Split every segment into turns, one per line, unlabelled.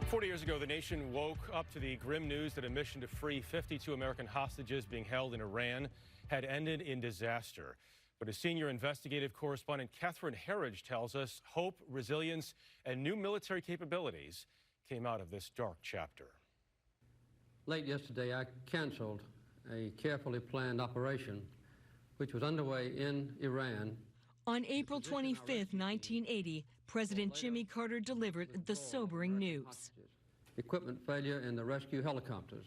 40 years ago, the nation woke up to the grim news that a mission to free 52 American hostages being held in Iran had ended in disaster. But as senior investigative correspondent Catherine Herridge tells us, hope, resilience, and new military capabilities came out of this dark chapter.
Late yesterday, I canceled a carefully planned operation which was underway in Iran.
On April 25, 1980, President Jimmy Carter delivered the sobering news.
Equipment failure in the rescue helicopters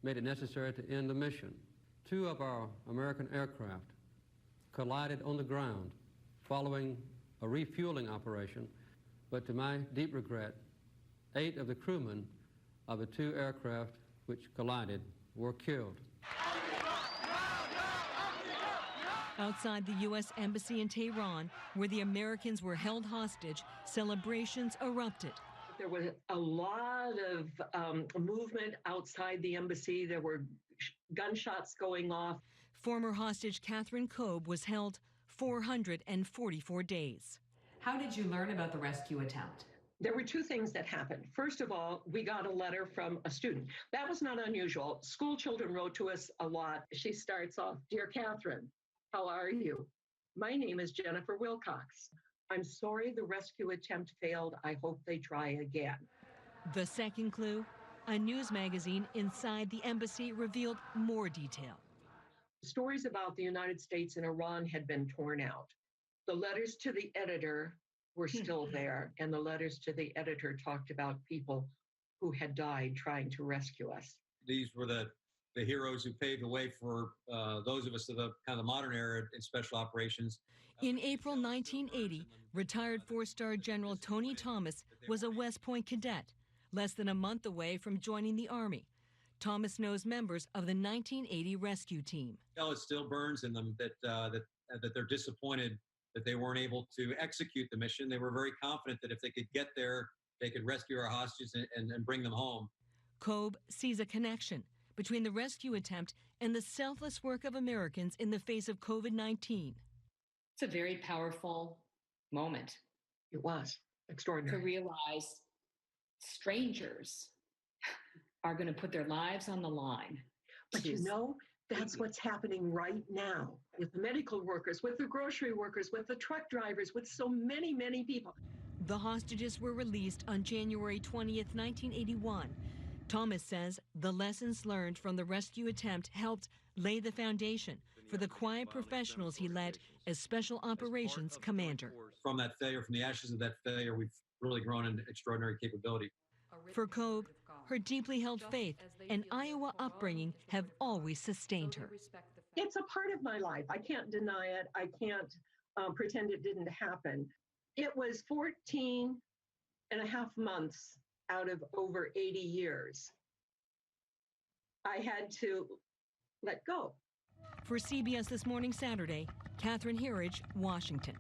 made it necessary to end the mission. 2 of our American aircraft collided on the ground following a refueling operation, but to my deep regret, 8 of the crewmen of the 2 aircraft which collided were killed.
Outside the U.S. Embassy in Tehran, where the Americans were held hostage, celebrations erupted.
There was a lot of movement outside the embassy. There were gunshots going off.
Former hostage Catherine Kobe was held 444 days.
How did you learn about the rescue attempt?
There were 2 things that happened. First of all, we got a letter from a student. That was not unusual. School children wrote to us a lot. She starts off, "Dear Catherine, how are you? My name is Jennifer Wilcox. I'm sorry the rescue attempt failed. I hope they try again."
The second clue, a news magazine inside the embassy revealed more detail.
Stories about the United States and Iran had been torn out. The letters to the editor were still there, and the letters to the editor talked about people who had died trying to rescue us.
These were the heroes who paved the way for those of us of the kind of the modern era in special operations.
In April 1980, retired 4-star General Tony Thomas was a West Point cadet, less than a month away from joining the Army. Thomas knows members of the 1980 rescue team.
It still burns in them that they're disappointed that they weren't able to execute the mission. They were very confident that if they could get there, they could rescue our hostages and bring them home.
Kobe sees a connection between the rescue attempt and the selfless work of Americans in the face of COVID-19.
It's a very powerful moment.
It was extraordinary.
To realize strangers are going to put their lives on the line.
But you know, that's what's happening right now with the medical workers, with the grocery workers, with the truck drivers, with so many, many people.
The hostages were released on January 20th, 1981. Thomas says the lessons learned from the rescue attempt helped lay the foundation for the quiet professionals he led as Special Operations Commander.
From that failure, from the ashes of that failure, we've really grown in extraordinary capability.
For Kobe, her deeply held faith and Iowa upbringing have always sustained her.
It's a part of my life. I can't deny it. I can't pretend it didn't happen. It was 14 and a half months out of over 80 years. I had to let go.
For CBS This Morning Saturday, Catherine Herridge, Washington.